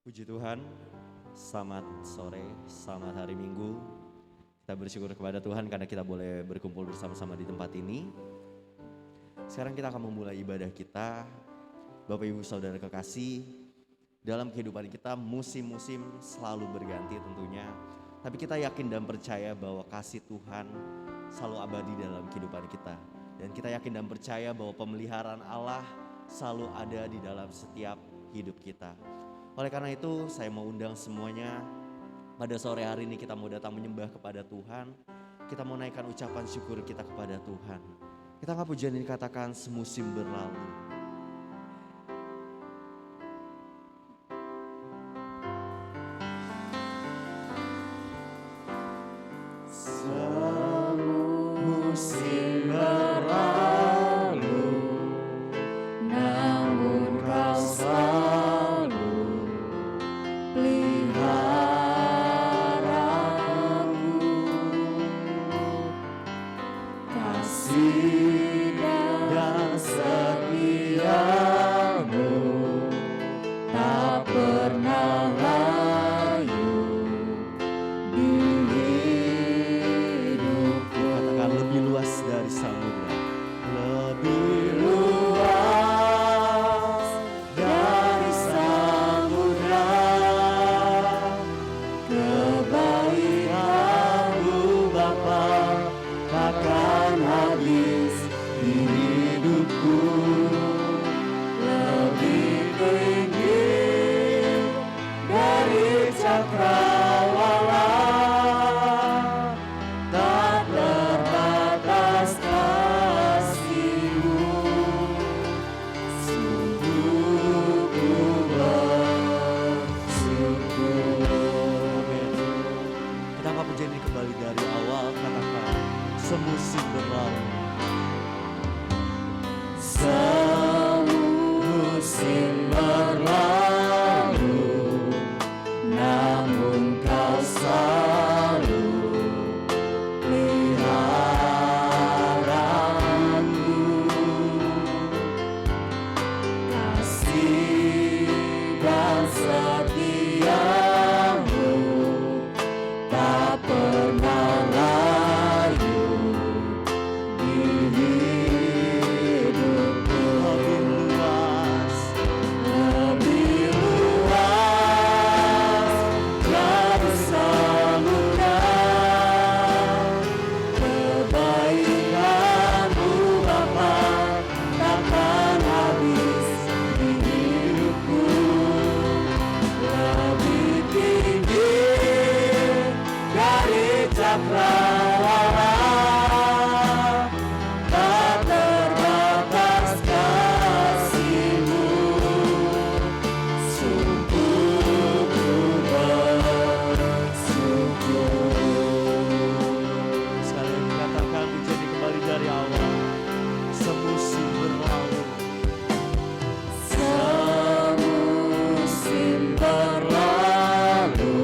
Puji Tuhan, selamat sore, selamat hari Minggu. Kita bersyukur kepada Tuhan karena kita boleh berkumpul bersama-sama di tempat ini. Sekarang kita akan memulai ibadah kita. Bapak Ibu Saudara kekasih, dalam kehidupan kita musim-musim selalu berganti tentunya. Tapi kita yakin dan percaya bahwa kasih Tuhan selalu abadi dalam kehidupan kita. Dan kita yakin dan percaya bahwa pemeliharaan Allah selalu ada di dalam setiap hidup kita. Oleh karena itu saya mau undang semuanya pada sore hari ini kita mau datang menyembah kepada Tuhan. Kita mau naikkan ucapan syukur kita kepada Tuhan. Kita angkat pujian ini katakan semusim berlalu. Semusim berlalu, namun Kau selalu peliharaku. Kasih dan setiamu tak pernah layu di hidupku. Katakan lebih luas dari samudra. Lebih luas dari samudra, kebaikan-Mu Bapa takkan habis di hidupku. Lebih tinggi dari cakrawala, tak terbatas kasih-Mu. Sungguh ku bersyukur. Amin. Kita angkat pujian ini kembali dari awal. Katakan semusim berlalu. Semusim berlalu, namun Kau selalu peliharaku. Kasih dan setiamu tak pernah layu di hidupku. Lebih luas dari samudra, kebaikan-Mu Bapa takkan habis di hidupku. Lebih tinggi dari cakrawala, tak terbatas kasih-Mu. Sungguh ku bersyukur. Sekali lagi katakan pujian ini kembali dari awal. Semusim berlalu. Semusim berlalu,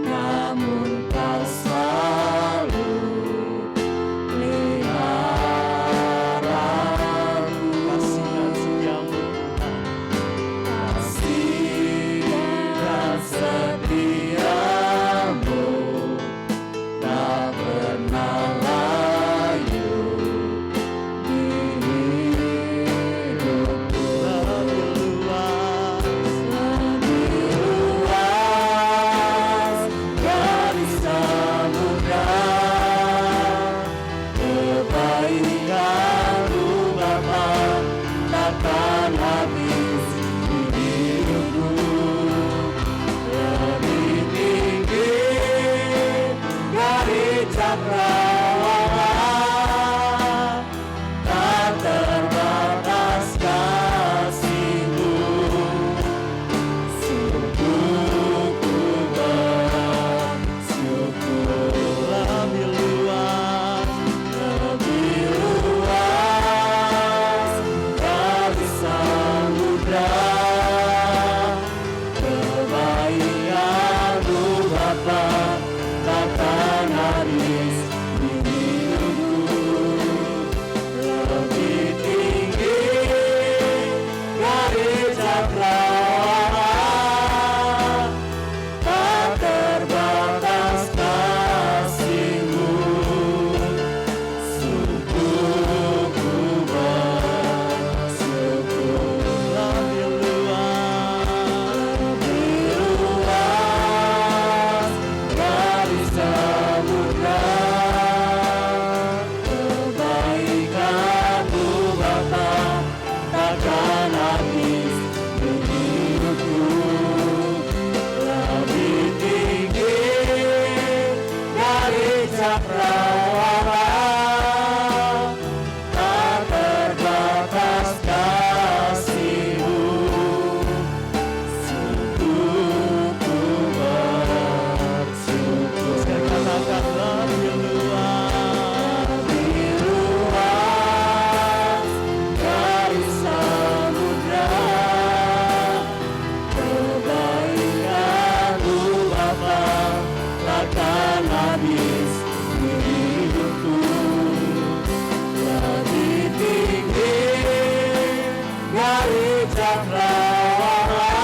namun Kau selalu peliharaku. Kasih dan setiamu Tuhan. Kasih dan setiamu tak pernah layu di hidupku. Lebih luas. Lebih luas dari samudra, kebaikan-Mu Bapa takkan habis di hidupku. Lebih tinggi dari cakrawala, tak terbatas kasih-Mu. Sungguh ku bersyukur. Lebih luas. Lebih luas dari samudra, kebaikan-Mu Bapa takkan habis di hidupku. Lebih tinggi dari cakrawala, cakrawala, tak terbatas kasih-Mu. Sungguh ku bersyukur. Sekali katakan lebih luas dari samudra, kebaikan-Mu Bapa takkan habis di hidupku. Lebih tinggi dari cakrawala,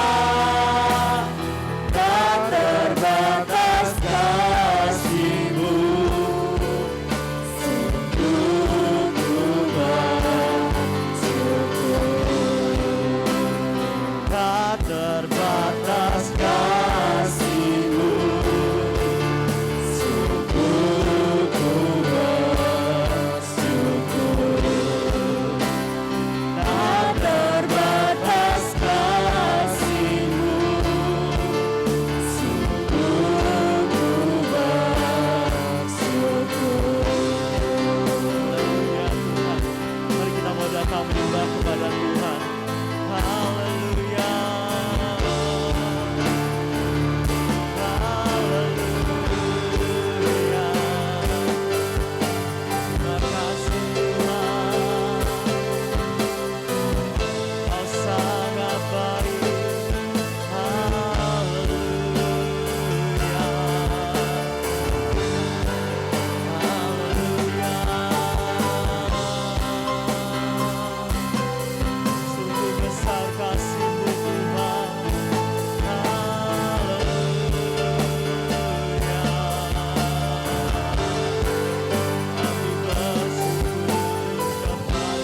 tak terbatas kasih-Mu. Sungguh ku bersyukur. tak terbatas Kasih-Mu, sungguh ku bersyukur. Tak terbatas kasih-Mu, sungguh ku bersyukur. Haleluya Tuhan. Mari kita mau datang menyembah kepada Tuhan. Haleluya. Haleluya. Terima kasih Tuhan. Kau sangat baik. Haleluya. Sungguh besar kasih-Mu Tuhan. Haleluya. Kami bersyukur kepada-Mu.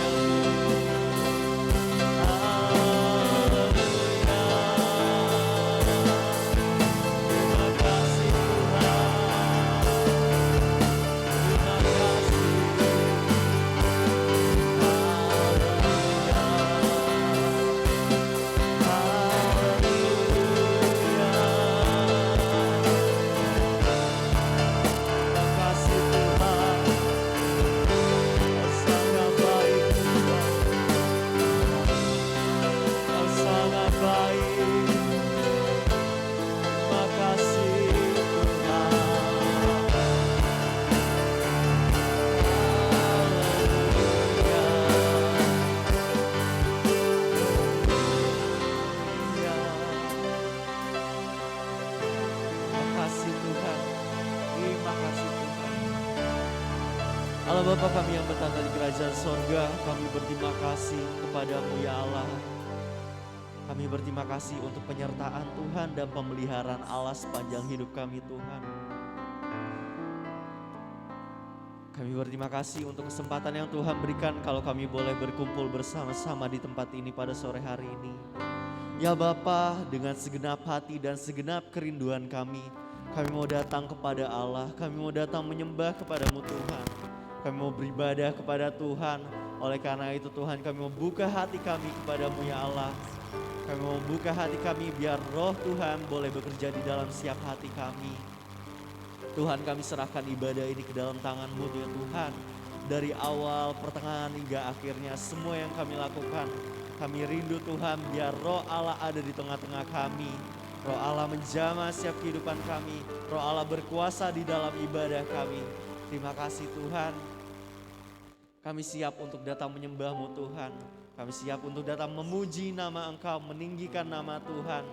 Haleluya. Terima kasih Tuhan. Terima kasih. Allah Bapa kami yang bertata di kerajaan sorga, kami berterima kasih kepada-Mu ya Allah. Kami berterima kasih untuk penyertaan Tuhan dan pemeliharaan Allah sepanjang hidup kami Tuhan. Kami berterima kasih untuk kesempatan yang Tuhan berikan kalau kami boleh berkumpul bersama-sama di tempat ini pada sore hari ini. Ya Bapa, dengan segenap hati dan segenap kerinduan kami mau datang kepada Allah, kami mau datang menyembah kepada-Mu Tuhan. Kami mau beribadah kepada Tuhan. Oleh karena itu Tuhan, kami mau buka hati kami kepada-Mu ya Allah. Kami mau buka hati kami biar roh Tuhan boleh bekerja di dalam setiap hati kami. Tuhan, kami serahkan ibadah ini ke dalam tangan-Mu ya Tuhan. Dari awal, pertengahan hingga akhirnya semua yang kami lakukan, kami rindu Tuhan biar roh Allah ada di tengah-tengah kami. Roh Allah menjamah setiap kehidupan kami. Roh Allah berkuasa di dalam ibadah kami. Terima kasih Tuhan. Kami siap untuk datang menyembah-Mu Tuhan. Kami siap untuk datang memuji nama Engkau, meninggikan nama Tuhan.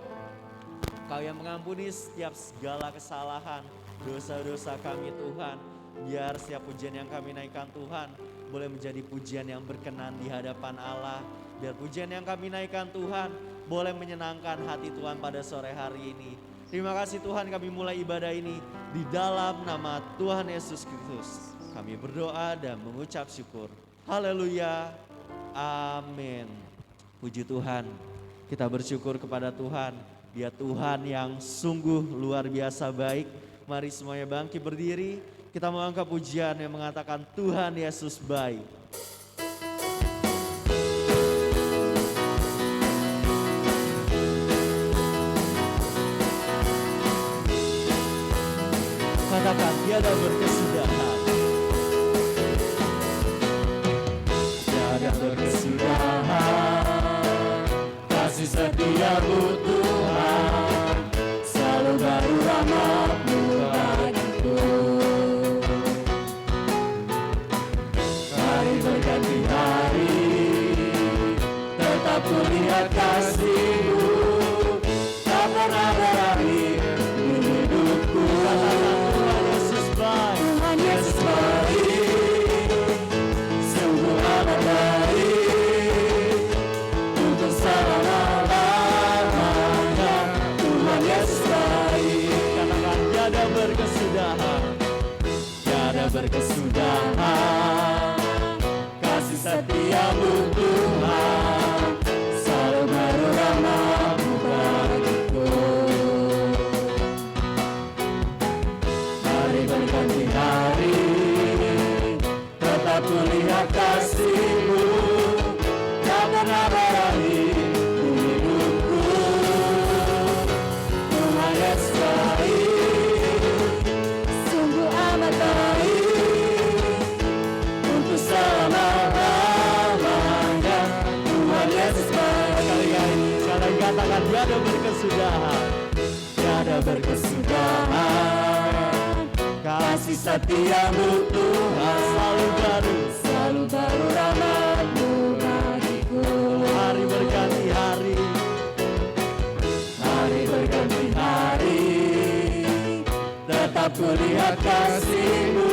Kau yang mengampuni setiap segala kesalahan, dosa-dosa kami Tuhan. Biar setiap pujian yang kami naikkan Tuhan boleh menjadi pujian yang berkenan di hadapan Allah. Biar pujian yang kami naikkan Tuhan boleh menyenangkan hati Tuhan pada sore hari ini. Terima kasih Tuhan, kami mulai ibadah ini di dalam nama Tuhan Yesus Kristus. Kami berdoa dan mengucap syukur. Haleluya. Amin. Puji Tuhan. Kita bersyukur kepada Tuhan. Dia Tuhan yang sungguh luar biasa baik. Mari semuanya bangkit berdiri. Kita mau angkat pujian yang mengatakan Tuhan Yesus baik. katakan tiada berkesudahan. Tiada berkesudahan, kasih setiamu Tuhan, selalu baru rahmat-Mu bagiku. Hari berganti hari, tetap kulihat kasih-Mu, tak pernah berakhir di hidupku. Tuhan Yesus baik. Tuhan Yesus baik, sungguh amat baik, untuk selama-lamanya. Tuhan Yesus baik, Katakan tiada berkesudahan. tiada berkesudahan, kasih setiamu Tuhan, selalu baru rahmat-Mu bagiku. Hari berganti hari, tetap kulihat kasih-Mu, tak pernah berakhir di hidupku. Tuhan Yesus baik, sungguh amat baik, untuk selama-lamanya. Tuhan Yesus baik, Sekali katakan tiada berkesudahan. tiada berkesudahan, kasih setiamu Tuhan, Selalu baru. selalu baru rahmat-Mu bagiku. Hari berganti hari. Hari berganti hari, tetap kulihat kasih-Mu,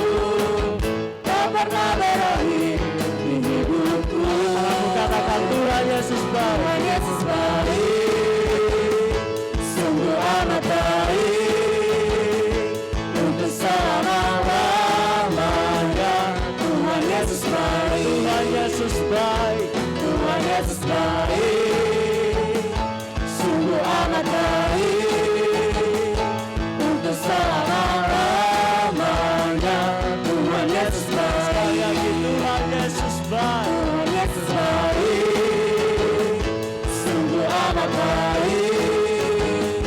tak pernah berakhir di hidupku. Aku katakan Tuhan Yesus baik. Tuhan Yesus baik, sungguh amat baik, untuk selama-lamanya. Tuhan Yesus baik, Tuhan Yesus baik. Tuhan Yesus baik, sungguh amat baik, untuk selama-lamanya. Tuhan Yesus Sekali baik, lagi Tuhan Yesus baik. Tuhan Yesus baik, sungguh amat baik,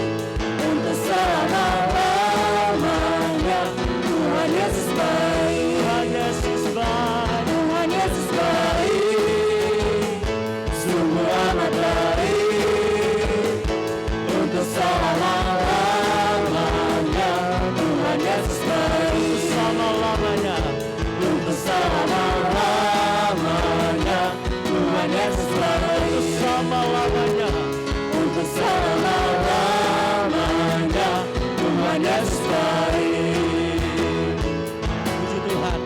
untuk selama-lamanya. Tuhan Yesus baik, Tuhan Yesus baik. Tuhan Yesus baik, sungguh amat baik, untuk selama-lamanya. Tuhan Yesus baik, Selama-lamanya. untuk selama-lamanya. Tuhan Yesus baik, Selama-lamanya. untuk selama-lamanya. Tuhan Yesus baik. Puji Tuhan.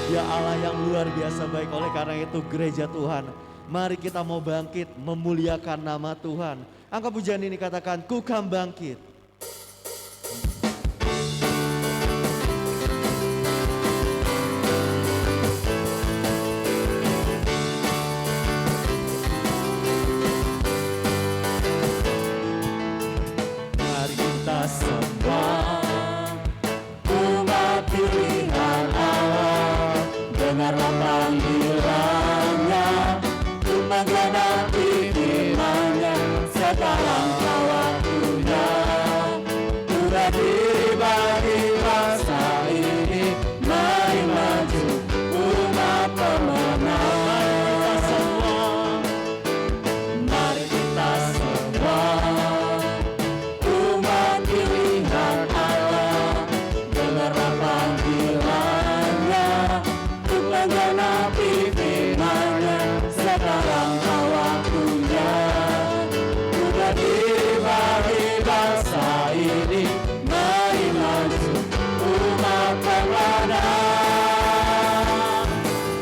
Ya Allah yang luar biasa baik. Oleh karena itu gereja Tuhan, mari kita mau bangkit memuliakan nama Tuhan. Angkat pujian ini, katakan ku kan bangkit. Mari kita semua umat pilihan Allah, dengarlah panggilannya untuk menggenapi firman-Nya. Sekarang waktunya, udah diri bagi bangsa ini. Mari maju umat pemenang. Mari kita semua umat pilihan Allah, dengarlah panggilannya untuk menggenapi firman-Nya. Sekarang waktunya, udah diri bagi bangsa ini. Mari maju umat pemenang.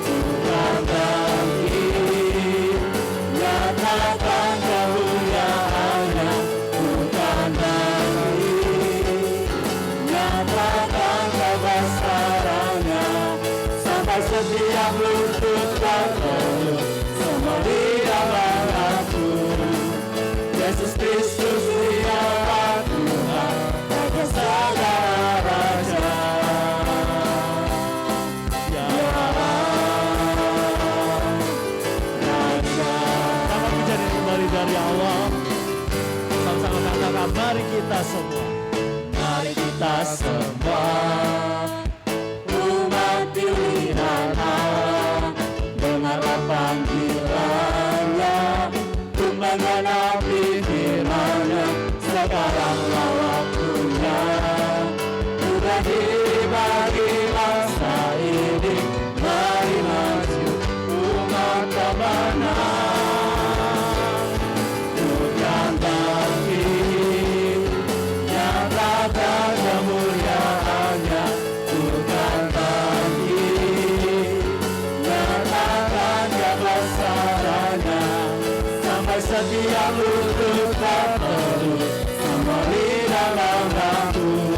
Tuhan bangkit, nyatakan kemuliaan-Nya. Tuhan bangkit, nyatakan kebesaran-Nya. Sampai setiap lutut bertelut, semua lidah mengaku Yesus Kristus dialah Tuhan bagi segala raja. Ya Raja, Nama pujian ini kembali dari Allah. Sama-sama katakan mari kita semua. mari kita semua terjadi bagi bangsa ini. Mari maju umat kemenang, bukan bangkit, nyatakan kemuliaannya. Bukan bangkit, nyatakan kebesarannya. Sampai setiap lutut terpenuh, semua lidah mengaku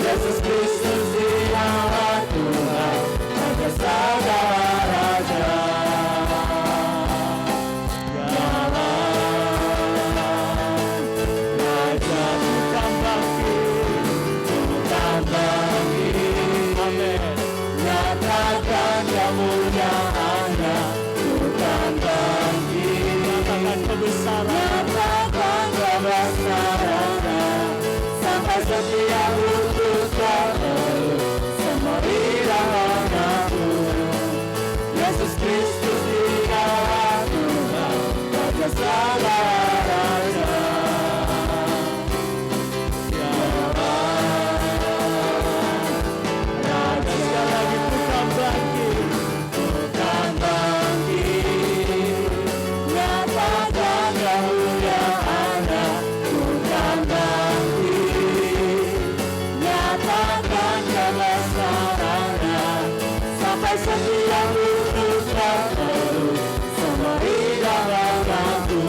Yesus Kristus Dialah Tuhan, Raja segala raja. Raja bukan bangkit, bukan bangkit. Amin. Nyatakan kemuliaannya. Bukan bangkit, nyatakan kebesaran, nyatakan kebesarannya. Sampai setiap lutut terpenuh, semua lidah mengaku Yesus Kristus Dialah Tuhan, Raja segala raja. Raja sekali lagi, bukan bangkit, bukan bangkit, nyatakan kemuliaannya. Bukan bangkit, nyatakan kebesarannya. Sampai setiap lutut terpenuh, semua lidah mengaku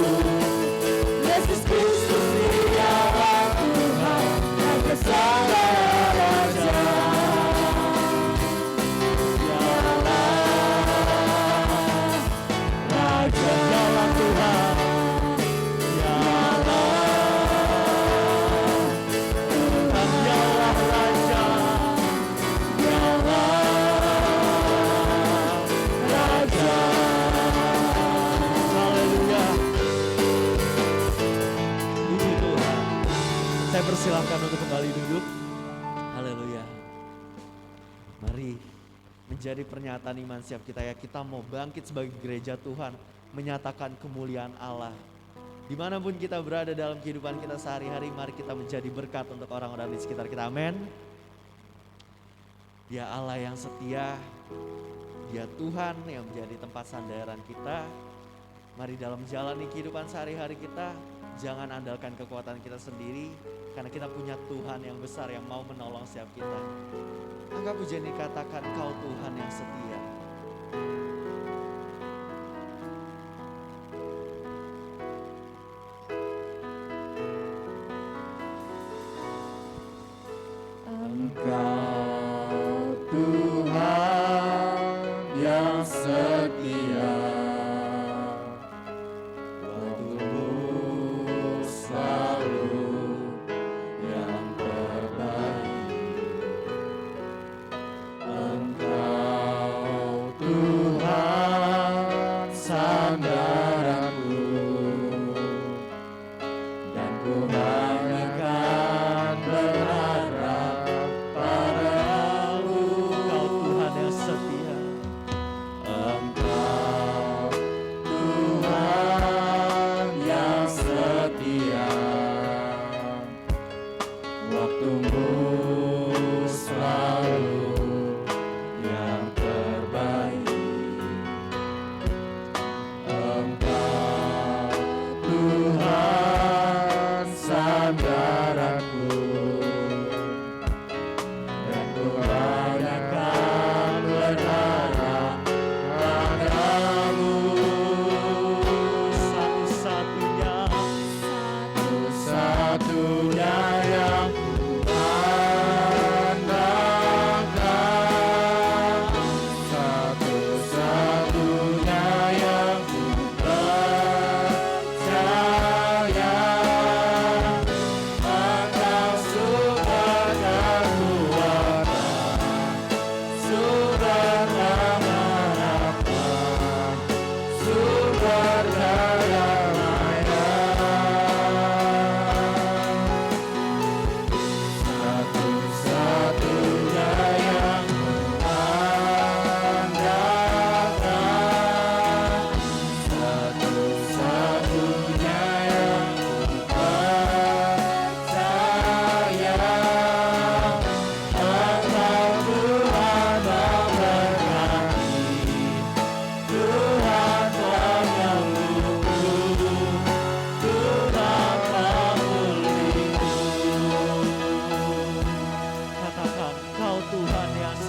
Yesus Kristus Dialah Tuhan, Raja segala raja. Raja Dialah Tuhan, Dialah Tuhan, Dialah Raja, Dialah Raja. Haleluya. Puji Tuhan. Saya persilahkan untuk kembali duduk. Haleluya. Mari menjadi pernyataan iman siap kita ya. Kita mau bangkit sebagai gereja Tuhan, menyatakan kemuliaan Allah. Dimanapun kita berada dalam kehidupan kita sehari-hari, mari kita menjadi berkat untuk orang-orang di sekitar kita. Amin. Dia Allah yang setia, Dia Tuhan yang menjadi tempat sandaran kita. Mari dalam jalani kehidupan sehari-hari kita, jangan andalkan kekuatan kita sendiri, karena kita punya Tuhan yang besar yang mau menolong setiap kita. Angkat pujian ini, katakan Kau Tuhan yang setia. Engkau Tuhan yang setia, waktumu selalu yang terbaik. Engkau Tuhan sandaranku, dan ku akan berharap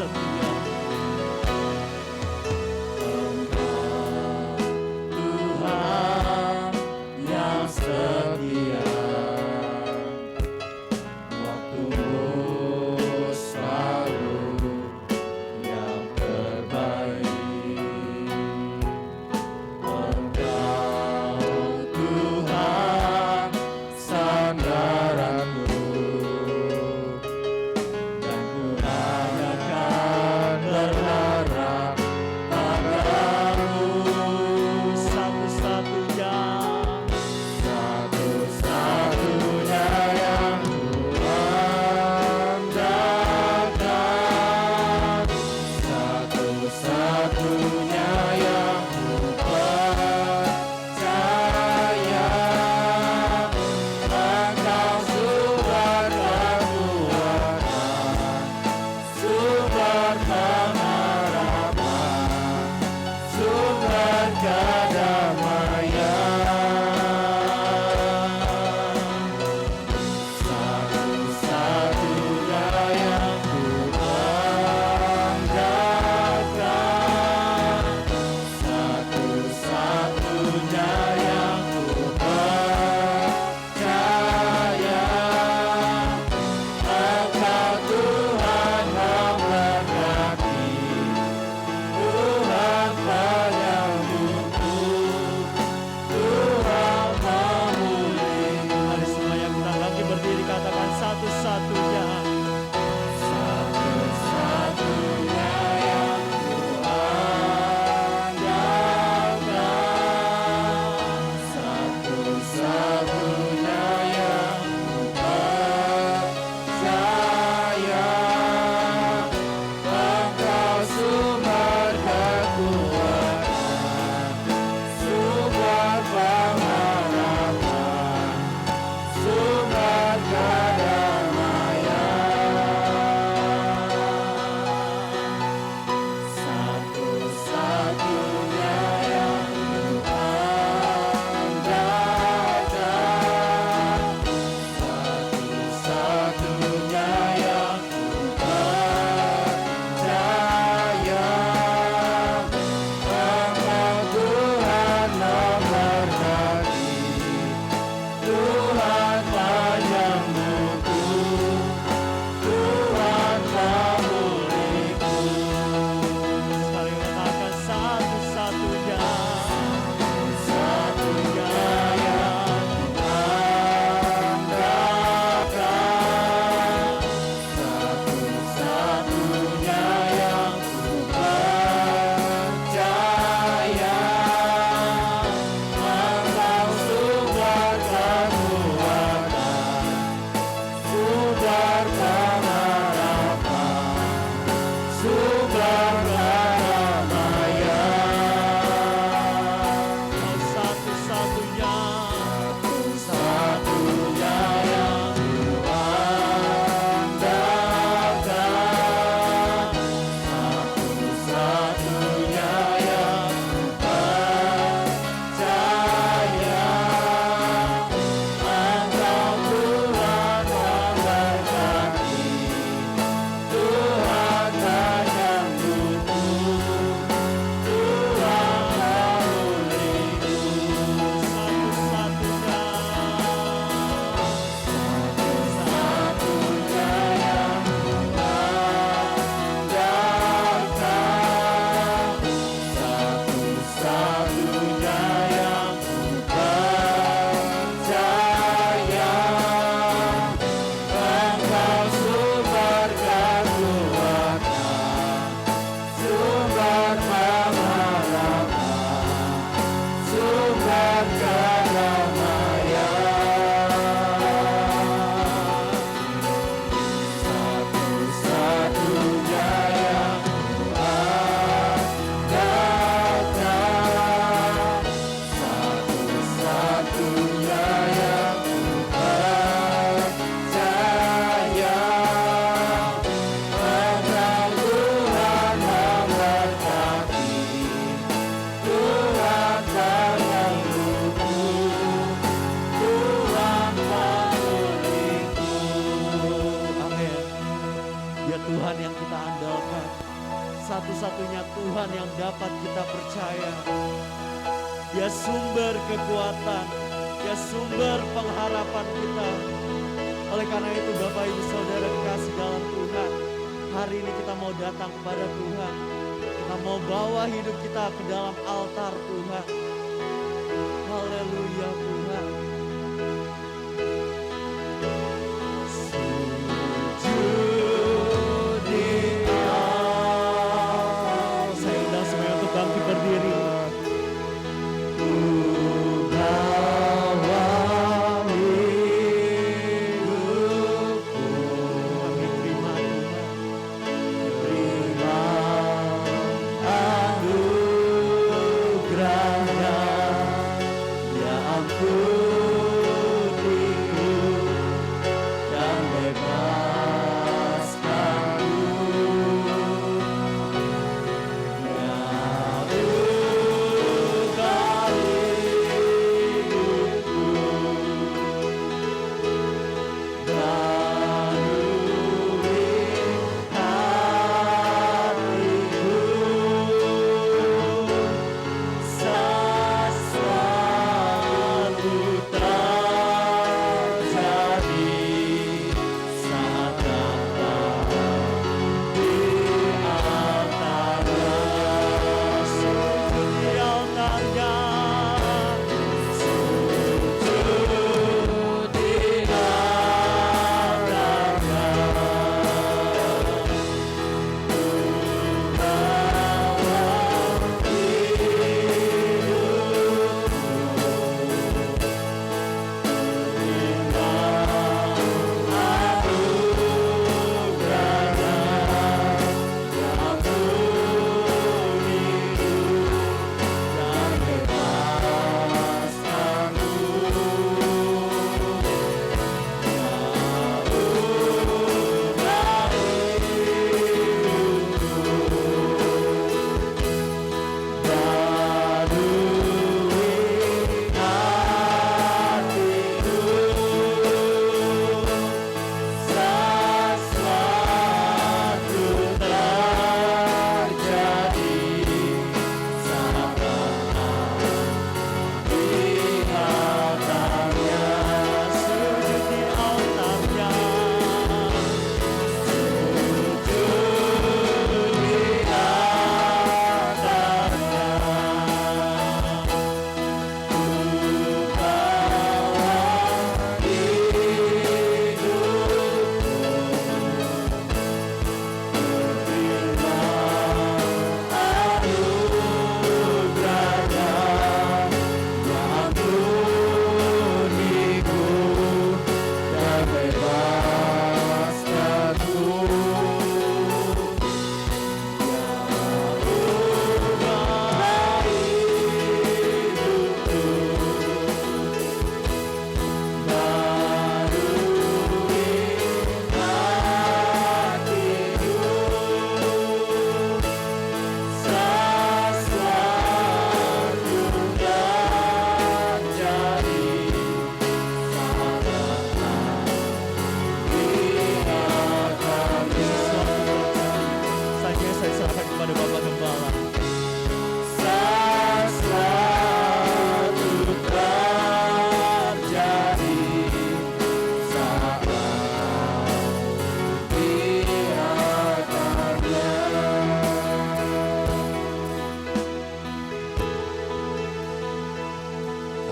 setia. Tuhan yang setia, waktumu selalu yang terbaik. Engkau Tuhan sandaranku, dan ku hanya kau Dia Tuhan yang kita andalkan, satu-satunya Tuhan yang dapat kita percaya. Dia sumber kekuatan, Dia sumber pengharapan kita. Oleh karena itu Bapak Ibu Saudara kekasih dalam Tuhan, hari ini kita mau datang kepada Tuhan. Kita mau bawa hidup kita ke dalam altar Tuhan. Haleluya Tuhan. Sujud di atas. Saya undang semuanya untuk bangkit berdiri.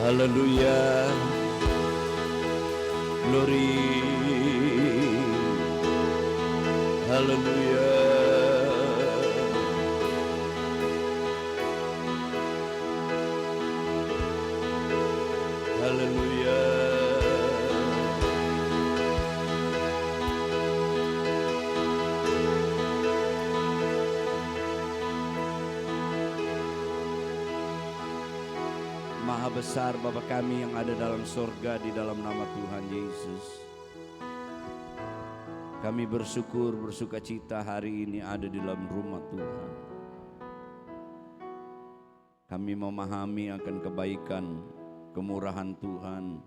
Haleluya. Glory. Haleluya. Haleluya. Maha besar Bapa kami yang ada dalam sorga, di dalam nama Tuhan Yesus. Kami bersyukur, bersuka cita hari ini ada di dalam rumah Tuhan. Kami memahami akan kebaikan, kemurahan Tuhan,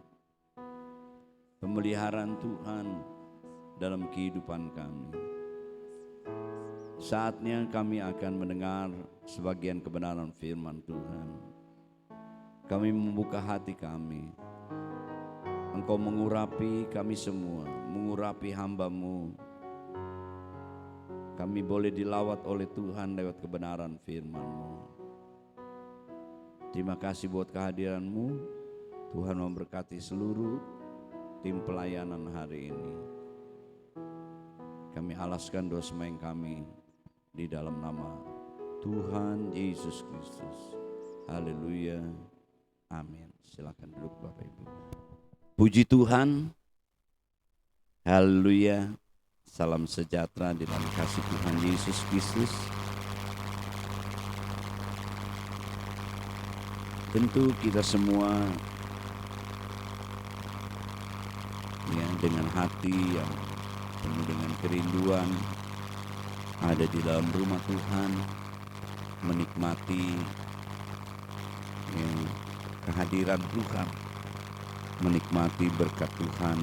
pemeliharaan Tuhan dalam kehidupan kami. Saatnya kami akan mendengar sebagian kebenaran firman Tuhan. Kami membuka hati kami. Engkau mengurapi kami semua, mengurapi hamba-Mu. Kami boleh dilawat oleh Tuhan lewat kebenaran firman-Mu. Terima kasih buat kehadiran-Mu. Tuhan memberkati seluruh tim pelayanan hari ini. Kami alaskan dosa main kami di dalam nama Tuhan Yesus Kristus. Haleluya. Amin. Silakan duduk Bapak Ibu. Puji Tuhan. Haleluya. Salam sejahtera di dalam kasih Tuhan Yesus Kristus. Tentu kita semua ya, dengan hati yang penuh dengan kerinduan ada di dalam rumah Tuhan, menikmati ya, kehadiran Tuhan, menikmati berkat Tuhan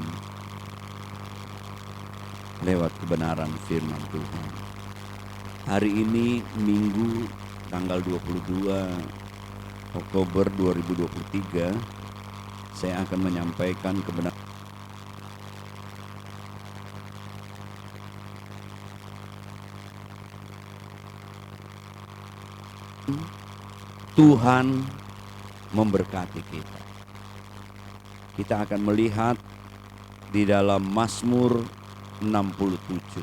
lewat kebenaran firman Tuhan. Hari ini Minggu tanggal 22 Oktober 2023, saya akan menyampaikan kebenaran Tuhan memberkati kita. Kita akan melihat di dalam Mazmur 67.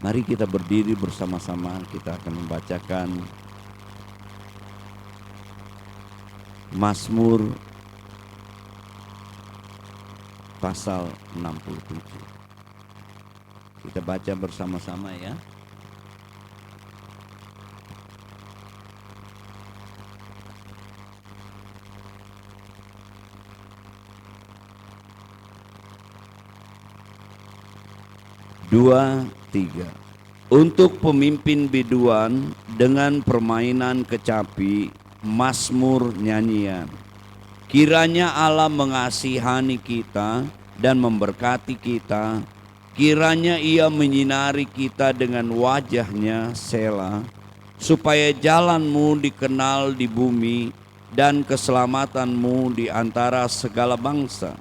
Mari kita berdiri bersama-sama, kita akan membacakan Mazmur pasal 67. Kita baca bersama-sama ya. Dua, tiga. Untuk pemimpin biduan dengan permainan kecapi, Mazmur nyanyian. Kiranya Allah mengasihani kita dan memberkati kita. Kiranya Ia menyinari kita dengan wajah-Nya, Selah, supaya jalan-Mu dikenal di bumi dan keselamatan-Mu di antara segala bangsa.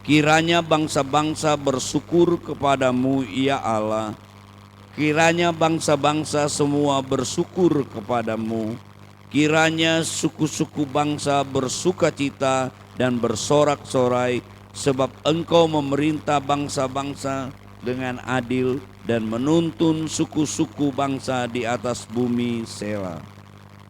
Kiranya bangsa-bangsa bersyukur kepadamu, ya Allah. Kiranya bangsa-bangsa semua bersyukur kepadamu. Kiranya suku-suku bangsa bersukacita dan bersorak-sorai, sebab Engkau memerintah bangsa-bangsa dengan adil dan menuntun suku-suku bangsa di atas bumi, Selah.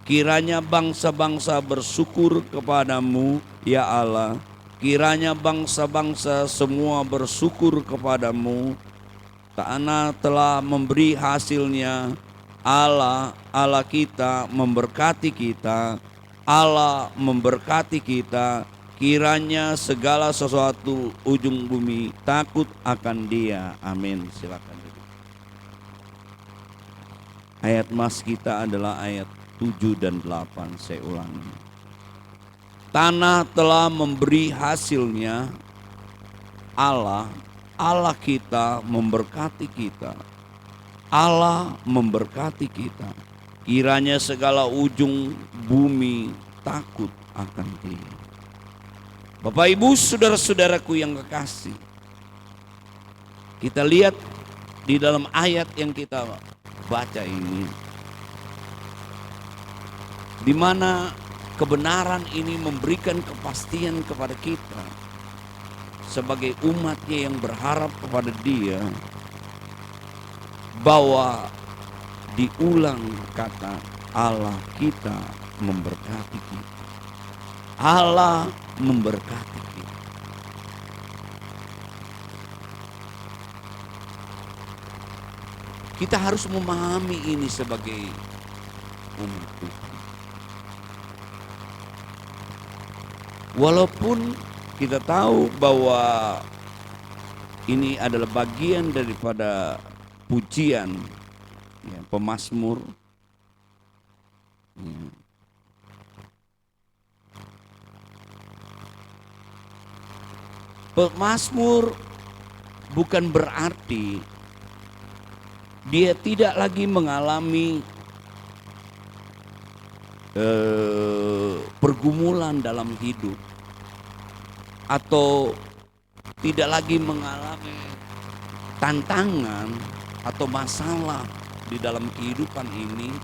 Kiranya bangsa-bangsa bersyukur kepadamu, ya Allah. Kiranya bangsa-bangsa semua bersyukur kepadamu. Tanah telah memberi hasilnya. Allah, Allah kita memberkati kita. Allah memberkati kita. Kiranya segala sesuatu ujung bumi takut akan Dia. Amin. Silakan. Ayat mas kita adalah ayat 7 dan 8. Saya ulangi. Tanah telah memberi hasilnya. Allah, Allah kita memberkati kita. Allah memberkati kita. Kiranya segala ujung bumi takut akan Dia. Bapak Ibu saudara-saudaraku yang kekasih, kita lihat di dalam ayat yang kita baca ini, di mana kebenaran ini memberikan kepastian kepada kita sebagai umatnya yang berharap kepada Dia, bahwa diulang kata Allah kita memberkati kita. Allah memberkati kita. Kita harus memahami ini sebagai umat Tuhan. Walaupun kita tahu bahwa ini adalah bagian daripada pujian ya, pemazmur ya. Pemazmur bukan berarti dia tidak lagi mengalami pergumulan dalam hidup, atau tidak lagi mengalami tantangan atau masalah di dalam kehidupan ini,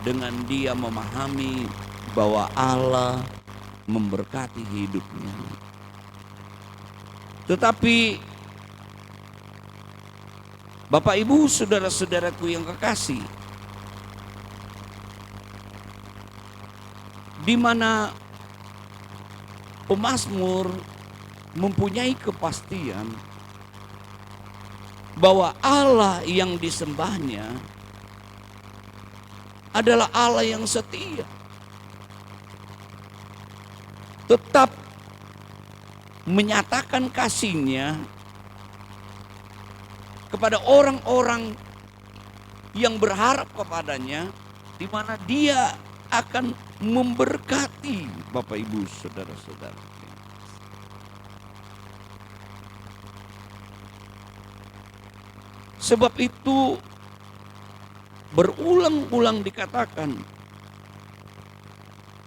dengan dia memahami bahwa Allah memberkati hidupnya. Tetapi Bapak Ibu saudara-saudaraku yang kekasih, di mana pemazmur mempunyai kepastian bahwa Allah yang disembahnya adalah Allah yang setia, tetap menyatakan kasih-Nya kepada orang-orang yang berharap kepadanya, di mana Dia akan memberkati Bapak Ibu saudara-saudara. Sebab itu berulang-ulang dikatakan,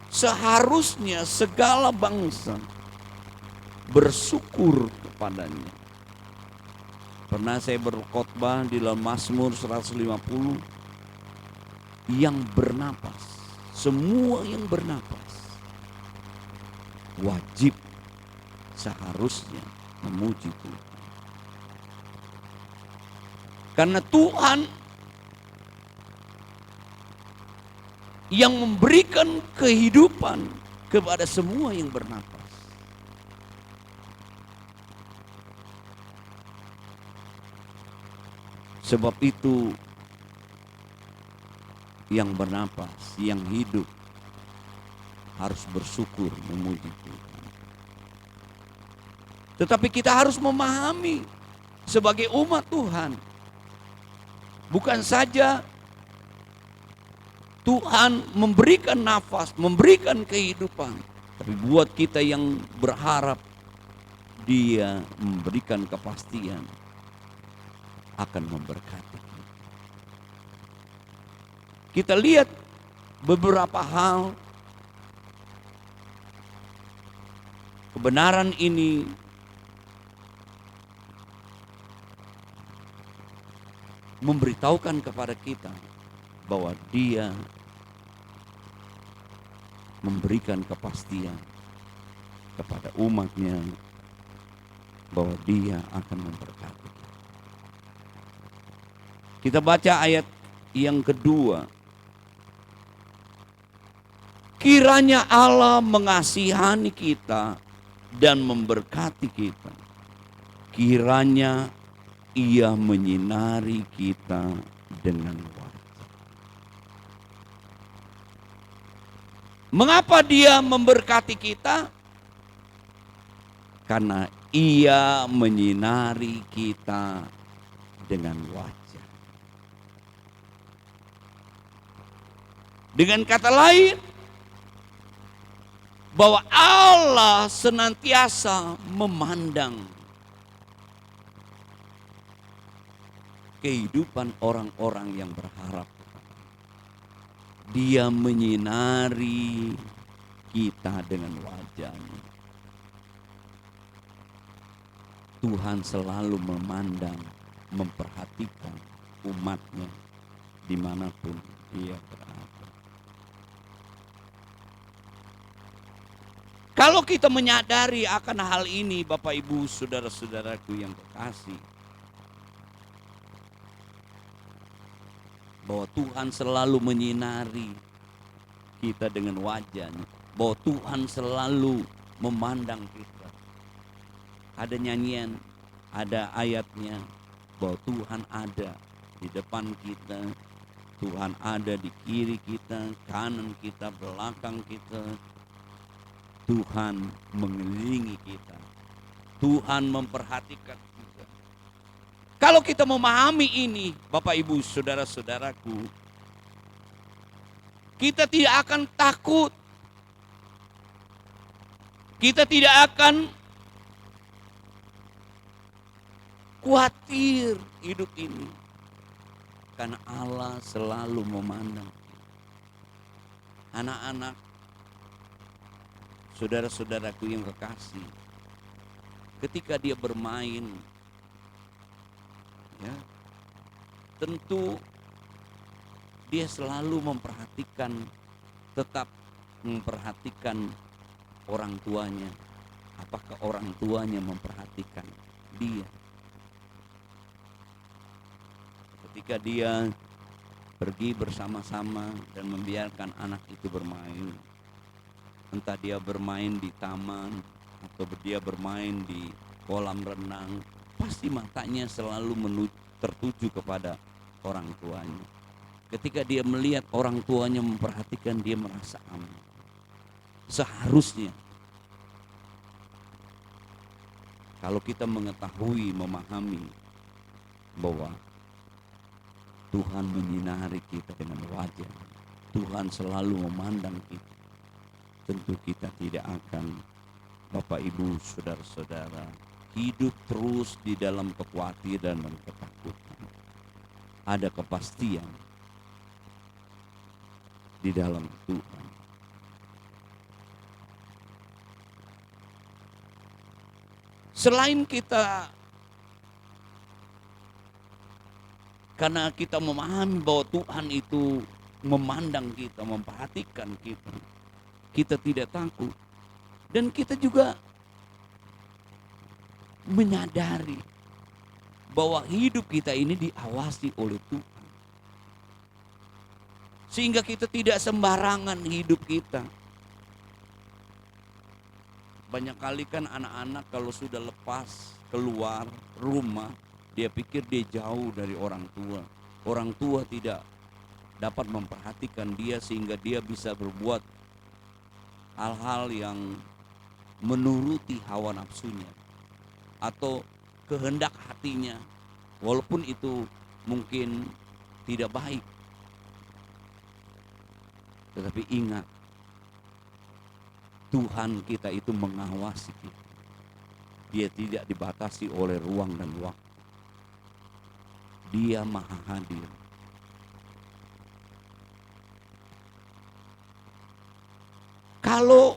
seharusnya segala bangsa bersyukur kepadanya. Pernah saya berkhotbah di dalam Mazmur 150, yang bernapas, semua yang bernapas wajib seharusnya memuji Tuhan. Karena Tuhan yang memberikan kehidupan kepada semua yang bernapas. Sebab itu yang bernapas, yang hidup harus bersyukur memuji Tuhan. Tetapi kita harus memahami sebagai umat Tuhan, bukan saja Tuhan memberikan nafas, memberikan kehidupan, tapi buat kita yang berharap Dia memberikan kepastian akan memberkati. Kita lihat beberapa hal kebenaran ini memberitahukan kepada kita bahwa Dia memberikan kepastian kepada umatnya bahwa Dia akan memberkati. Kita baca ayat yang kedua. Kiranya Allah mengasihani kita dan memberkati kita. Kiranya Ia menyinari kita dengan wajah. Mengapa Dia memberkati kita? Karena Ia menyinari kita dengan wajah. Dengan kata lain, bahwa Allah senantiasa memandang kehidupan orang-orang yang berharap. Dia menyinari kita dengan wajah-Nya. Tuhan selalu memandang, memperhatikan umat-Nya dimanapun Dia berada. Kalau kita menyadari akan hal ini, Bapak Ibu saudara-saudaraku yang kekasih, bahwa Tuhan selalu menyinari kita dengan wajah-Nya, bahwa Tuhan selalu memandang kita. Ada nyanyian, ada ayatnya, bahwa Tuhan ada di depan kita, Tuhan ada di kiri kita, kanan kita, belakang kita. Tuhan mengelilingi kita, Tuhan memperhatikan kita. Kalau kita memahami ini, Bapak Ibu saudara-saudaraku, kita tidak akan takut, kita tidak akan khawatir hidup ini. Karena Allah selalu memandang. Anak-anak, saudara-saudaraku yang kekasih, ketika dia bermain, ya, tentu dia selalu tetap memperhatikan orang tuanya. Apakah orang tuanya memperhatikan dia? Ketika dia pergi bersama-sama dan membiarkan anak itu bermain, entah dia bermain di taman atau dia bermain di kolam renang, pasti matanya selalu tertuju kepada orang tuanya. Ketika dia melihat orang tuanya memperhatikan, dia merasa aman. Seharusnya kalau kita mengetahui, memahami bahwa Tuhan menyinari kita dengan wajah, Tuhan selalu memandang kita, tentu kita tidak akan, Bapak Ibu, saudara-saudara, hidup terus di dalam kekhawatiran dan ketakutan. Ada kepastian di dalam Tuhan. Selain kita, karena kita memahami bahwa Tuhan itu memandang kita, memperhatikan kita, kita tidak takut. Dan kita juga menyadari bahwa hidup kita ini diawasi oleh Tuhan. Sehingga kita tidak sembarangan hidup kita. Banyak kali kan anak-anak kalau sudah lepas keluar rumah, dia pikir dia jauh dari orang tua. Orang tua tidak dapat memperhatikan dia sehingga dia bisa berbuat hal-hal yang menuruti hawa nafsunya atau kehendak hatinya, walaupun itu mungkin tidak baik. Tetapi ingat, Tuhan kita itu mengawasi kita. Dia tidak dibatasi oleh ruang dan waktu. Dia maha hadir. Kalau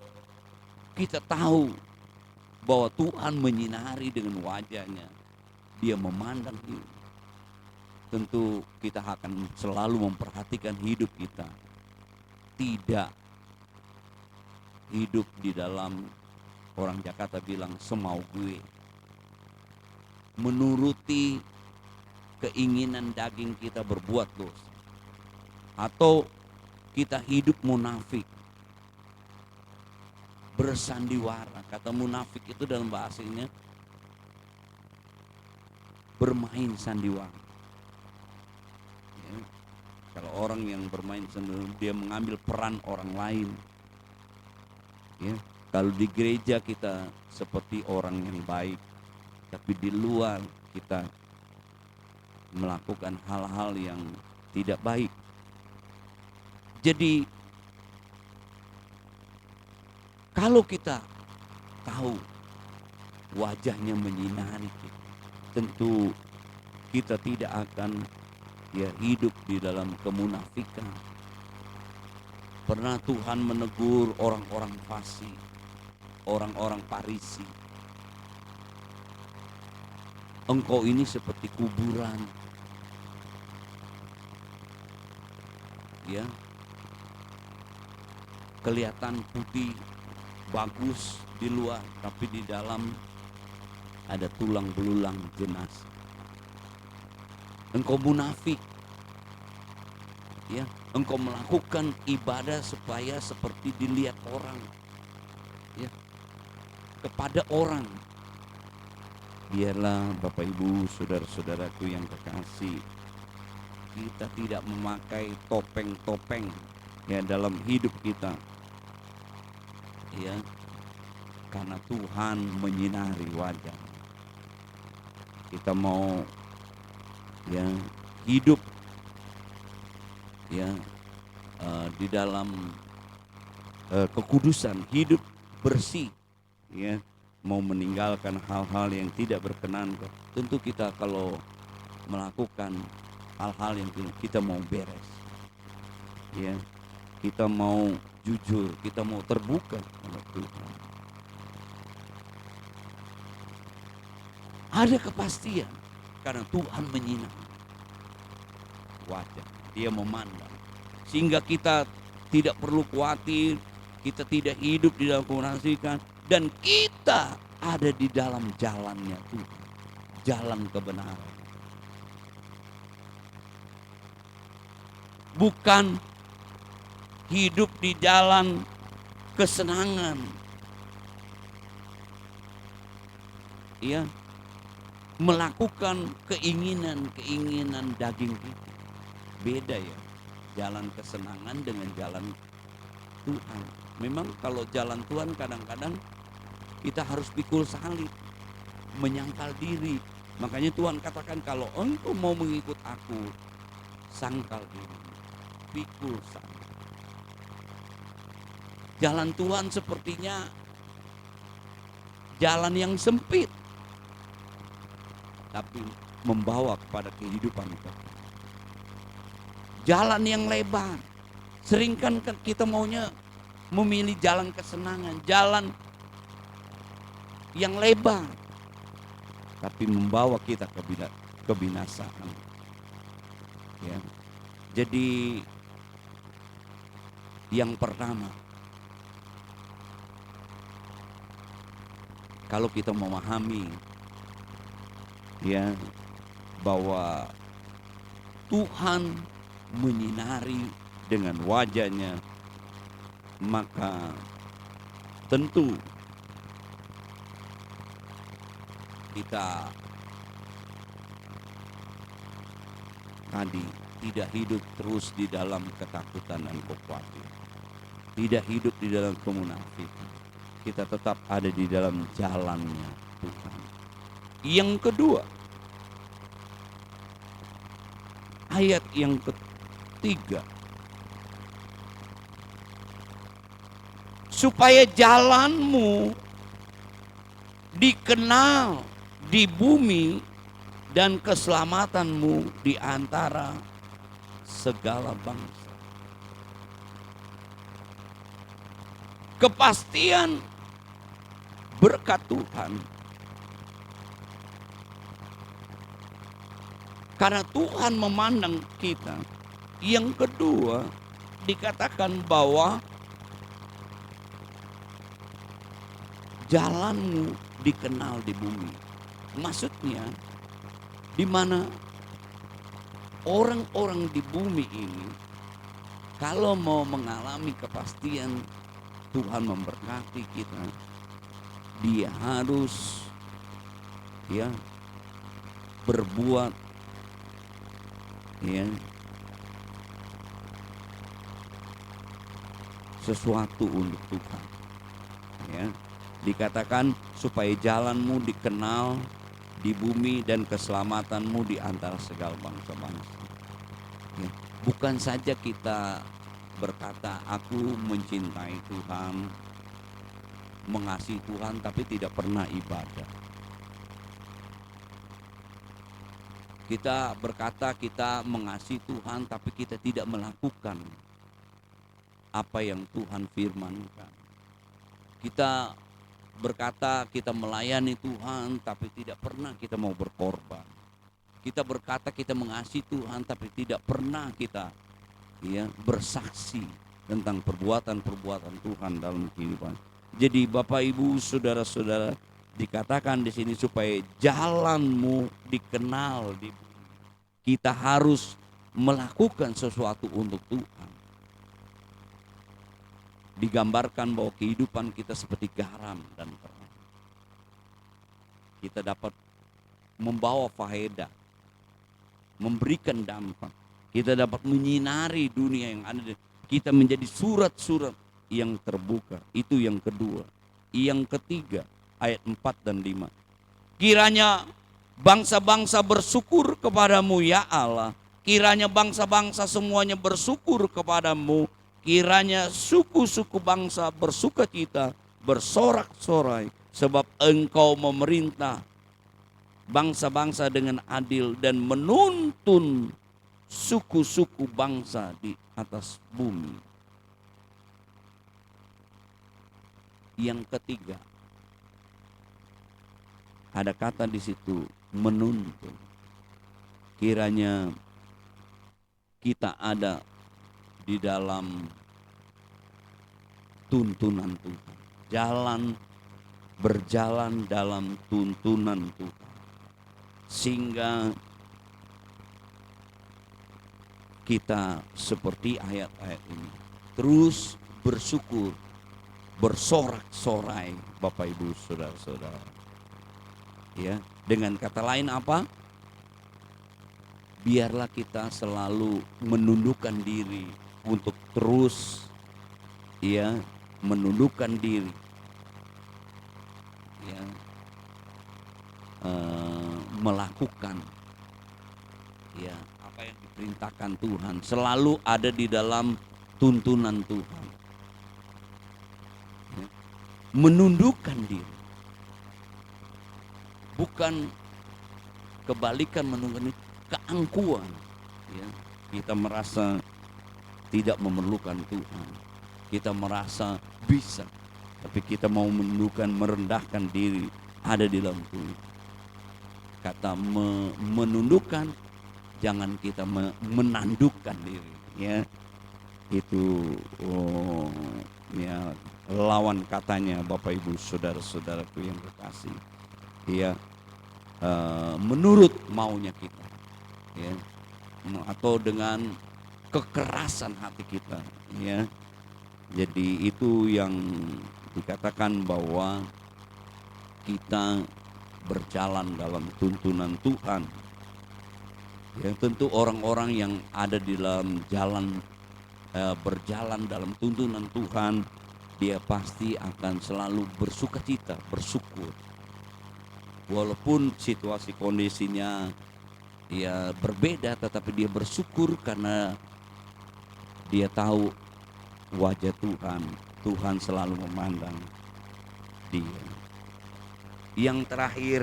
kita tahu bahwa Tuhan menyinari dengan wajahnya, dia memandang kita, tentu kita akan selalu memperhatikan hidup kita. Tidak hidup di dalam, orang Jakarta bilang, semau gue. Menuruti keinginan daging kita berbuat dosa. Atau kita hidup munafik. Bersandiwara. Kata munafik itu dalam bahasanya bermain sandiwara. Ya. Kalau orang yang bermain sandiwara, dia mengambil peran orang lain. Ya. Kalau di gereja kita seperti orang yang baik, tapi di luar kita melakukan hal-hal yang tidak baik. Jadi kalau kita tahu wajahnya menyinari kita, tentu kita tidak akan hidup di dalam kemunafikan. Pernah Tuhan menegur orang-orang fasik, orang-orang Farisi. Engkau ini seperti kuburan. Ya. Kelihatan putih, bagus di luar, tapi di dalam ada tulang belulang jenazah. Engkau munafik. Ya, engkau melakukan ibadah supaya seperti dilihat orang. Ya. Kepada orang. Biarlah Bapak Ibu, saudara-saudaraku yang kekasih, kita tidak memakai topeng-topeng ya dalam hidup kita. Ya. Karena Tuhan menyinari wajah. Kita mau hidup di dalam kekudusan, hidup bersih, ya. mau meninggalkan hal-hal yang tidak berkenan. Tentu kita kalau melakukan hal-hal yang kita mau beres, ya, kita mau jujur, kita mau terbuka kepada Tuhan. Ada kepastian karena Tuhan menyinari wajah, Dia memandang, sehingga kita tidak perlu khawatir, kita tidak hidup di dalam kemunafikan, dan kita ada di dalam jalannya Tuhan, jalan kebenaran. Bukan hidup di jalan kesenangan. Ya, melakukan keinginan daging kita. Beda ya, jalan kesenangan dengan jalan Tuhan. Memang kalau jalan Tuhan kadang-kadang kita harus pikul salib, menyangkal diri. Makanya Tuhan katakan kalau engkau mau mengikut aku, sangkal diri, pikul salib. Jalan Tuhan sepertinya jalan yang sempit, tapi membawa kepada kehidupan kita. Jalan yang lebar, seringkan kita maunya memilih jalan kesenangan, jalan yang lebar, tapi membawa kita ke kebinasaan. Ya. Jadi yang pertama, kalau kita memahami ya bahwa Tuhan menyinari dengan wajahnya, maka tentu kita tadi tidak hidup terus di dalam ketakutan dan kekhawatiran, tidak hidup di dalam kemunafikan. Kita tetap ada di dalam jalannya Tuhan. Yang kedua, ayat yang ketiga, supaya jalanmu dikenal di bumi dan keselamatanmu di antara segala bangsa. Kepastian berkat Tuhan, karena Tuhan memandang kita. Yang kedua, dikatakan bahwa jalanmu dikenal di bumi. Maksudnya, di mana orang-orang di bumi ini kalau mau mengalami kepastian Tuhan memberkati kita, dia harus ya berbuat ya sesuatu untuk Tuhan. Ya, dikatakan supaya jalanmu dikenal di bumi dan keselamatanmu di antara segala bangsa-bangsa. Ya, bukan saja kita berkata aku mencintai Tuhan, mengasihi Tuhan, tapi tidak pernah ibadah. Kita berkata kita mengasihi Tuhan, tapi kita tidak melakukan apa yang Tuhan firmankan. Kita berkata kita melayani Tuhan, tapi tidak pernah kita mau berkorban. Kita berkata kita mengasihi Tuhan, tapi tidak pernah kita ya bersaksi tentang perbuatan-perbuatan Tuhan dalam kehidupan. Jadi Bapak Ibu saudara-saudara, dikatakan di sini supaya jalanmu dikenal di bumi. Kita harus melakukan sesuatu untuk Tuhan. Digambarkan bahwa kehidupan kita seperti garam dan terang. Kita dapat membawa faedah, memberikan dampak. Kita dapat menyinari dunia yang ada. Kita menjadi surat-surat yang terbuka. Itu yang kedua. Yang ketiga, ayat 4 dan 5. Kiranya bangsa-bangsa bersyukur kepadamu ya Allah. Kiranya bangsa-bangsa semuanya bersyukur kepadamu. Kiranya suku-suku bangsa bersukacita, bersorak-sorai Sebab Engkau memerintah bangsa-bangsa dengan adil dan menuntun suku-suku bangsa di atas bumi. Yang ketiga, ada kata di situ menuntun. Kiranya kita ada di dalam tuntunan Tuhan. Berjalan dalam tuntunan Tuhan. Sehingga kita seperti ayat-ayat ini terus bersyukur, bersorak-sorai Bapak Ibu Saudara-saudara. Ya, dengan kata lain apa? Biarlah kita selalu menundukkan diri untuk terus ya menundukkan diri ya melakukan ya apa yang diperintahkan Tuhan, selalu ada di dalam tuntunan Tuhan ya. Menundukkan diri, bukan kebalikan menundukkan diri, keangkuhan ya. Kita merasa tidak memerlukan Tuhan, kita merasa bisa, tapi kita mau menundukkan, merendahkan diri, ada di dalam Tuhan. Kata menundukkan, jangan kita menandukkan diri ya. Itu ya lawan katanya Bapak Ibu Saudara-saudaraku yang terkasih ya, menurut maunya kita ya, atau dengan kekerasan hati kita ya. Jadi itu yang dikatakan bahwa kita berjalan dalam tuntunan Tuhan. Ya, tentu orang-orang yang ada di dalam jalan berjalan dalam tuntunan Tuhan, dia pasti akan selalu bersukacita, bersyukur. Walaupun situasi kondisinya ya berbeda, tetapi dia bersyukur karena dia tahu wajah Tuhan. Tuhan selalu memandang dia. Yang terakhir,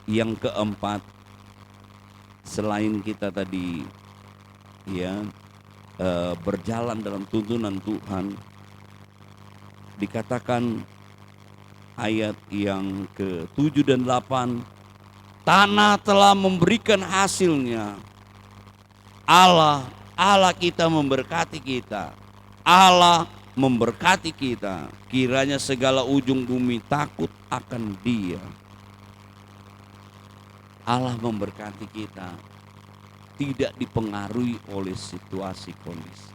yang keempat, selain kita tadi ya berjalan dalam tuntunan Tuhan, dikatakan ayat yang ke-7 dan 8, tanah telah memberikan hasilnya. Allah kita memberkati kita. Allah memberkati kita. Kiranya segala ujung bumi takut akan Dia. Allah memberkati kita, tidak dipengaruhi oleh situasi kondisi.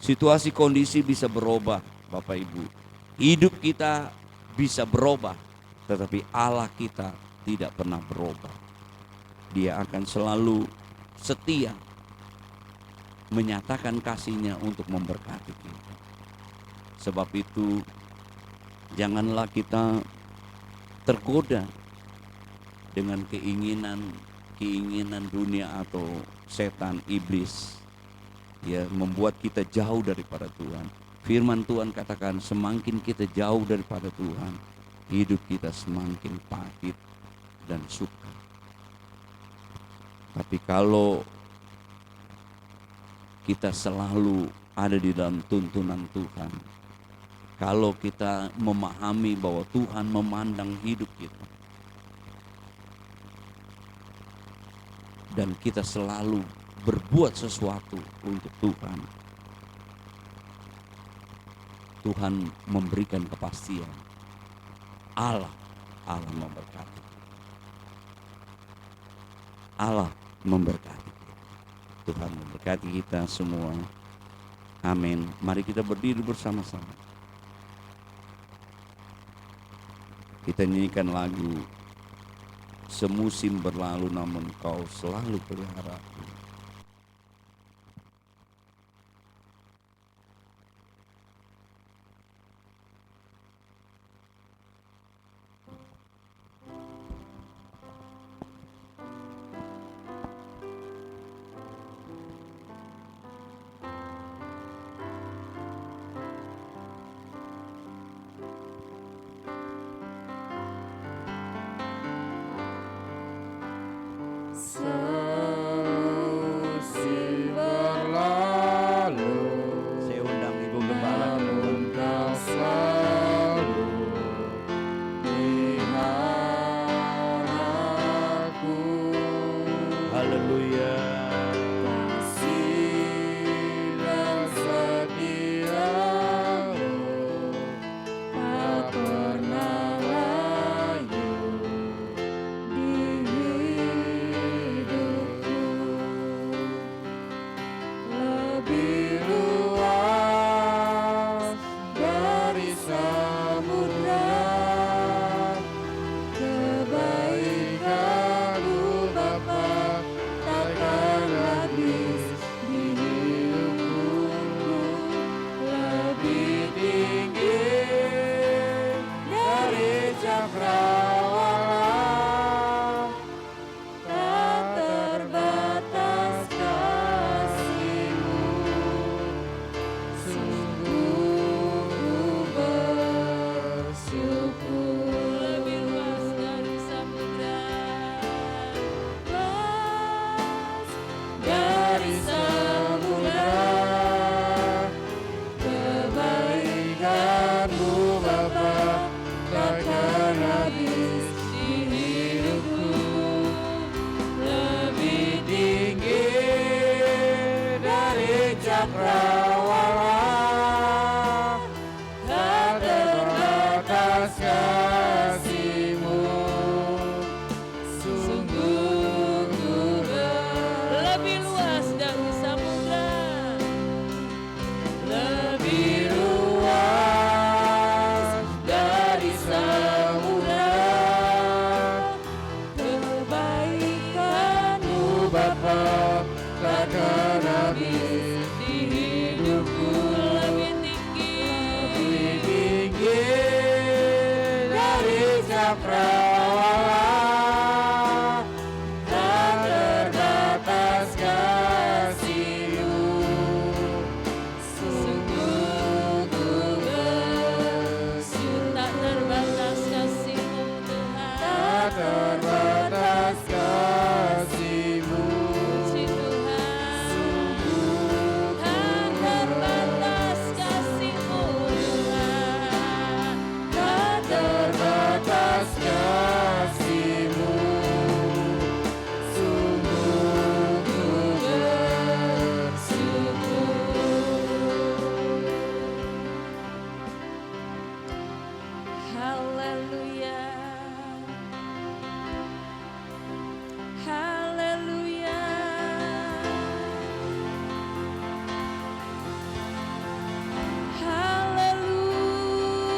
Situasi kondisi bisa berubah, Bapak Ibu. Hidup kita bisa berubah, tetapi Allah kita tidak pernah berubah. Dia akan selalu setia menyatakan kasih-Nya untuk memberkati kita. Sebab itu janganlah kita tergoda dengan keinginan dunia atau setan, iblis ya, membuat kita jauh daripada Tuhan. Firman Tuhan katakan semakin kita jauh daripada Tuhan, hidup kita semakin pahit dan sukar. Tapi kalau kita selalu ada di dalam tuntunan Tuhan, kalau kita memahami bahwa Tuhan memandang hidup kita, dan kita selalu berbuat sesuatu untuk Tuhan, Tuhan memberikan kepastian. Allah memberkati. Allah memberkati. Tuhan memberkati kita semua. Amin. Mari kita berdiri bersama-sama. Kita nyanyikan lagu Semusim berlalu namun Kau selalu pelihara. Allah, tak terbatas kasih-Mu. Sungguh ku bersyukur, Tak terbatas kasih-Mu Tuhan. tak terbatas kasih-Mu. Puji Tuhan. Tak terbatas kasih-Mu Tuhan. Tak terbatas kasih-Mu. Sungguh ku Haleluya. Haleluya.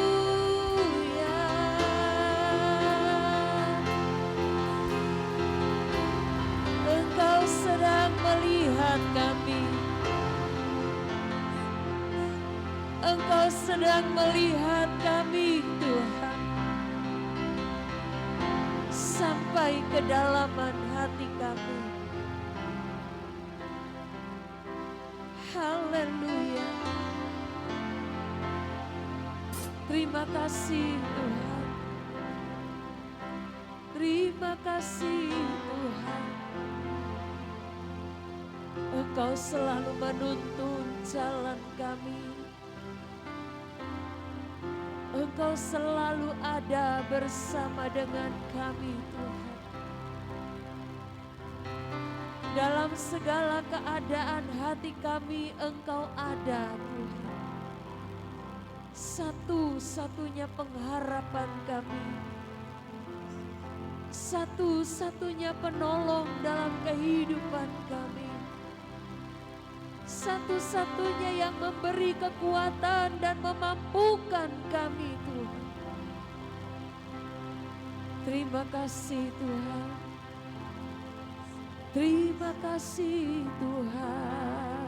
Haleluya. Engkau sedang melihat kami. Engkau sedang melihat kami, Tuhan, sampai kedalaman hati kami. Haleluya. Terima kasih Tuhan. Terima kasih Tuhan. Engkau selalu menuntun jalan kami. Engkau selalu ada bersama dengan kami Tuhan. Dalam segala keadaan hati kami Engkau ada Tuhan. Satu-satunya pengharapan kami. Satu-satunya penolong dalam kehidupan kami. Satu-satunya yang memberi kekuatan dan memampukan kami Tuhan. Terima kasih Tuhan. Terima kasih Tuhan.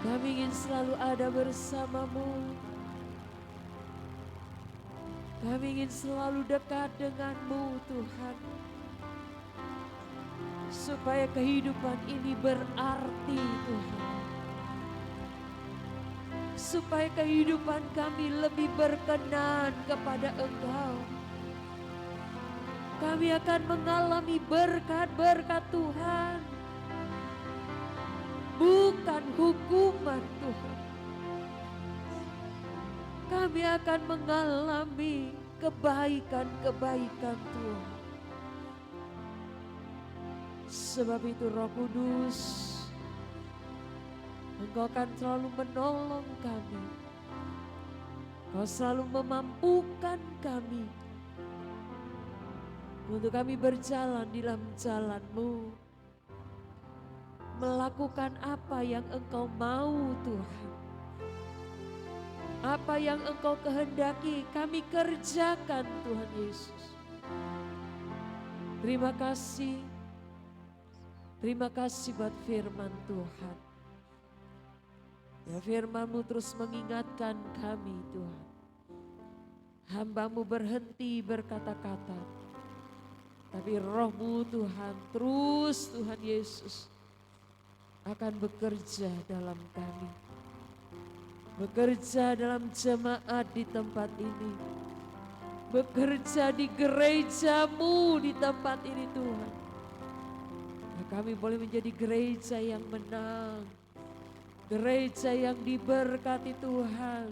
Kami ingin selalu ada bersama-Mu. Kami ingin selalu dekat dengan-Mu Tuhan. Supaya kehidupan ini berarti Tuhan. Supaya kehidupan kami lebih berkenan kepada Engkau. Kami akan mengalami berkat-berkat Tuhan. Bukan hukuman Tuhan. Kami akan mengalami kebaikan-kebaikan Tuhan. Sebab itu Roh Kudus, Engkau akan selalu menolong kami. Engkau selalu memampukan kami. Untuk kami berjalan di dalam jalan-Mu. Melakukan apa yang Engkau mau Tuhan. Apa yang Engkau kehendaki kami kerjakan Tuhan Yesus. Terima kasih. Terima kasih buat firman Tuhan. Ya firman-Mu terus mengingatkan kami Tuhan. Hamba-Mu berhenti berkata-kata. Tapi Roh-Mu Tuhan terus Tuhan Yesus akan bekerja dalam kami. Bekerja dalam jemaat di tempat ini. Bekerja di gereja-Mu di tempat ini Tuhan. Kami boleh menjadi gereja yang menang. Gereja yang diberkati Tuhan.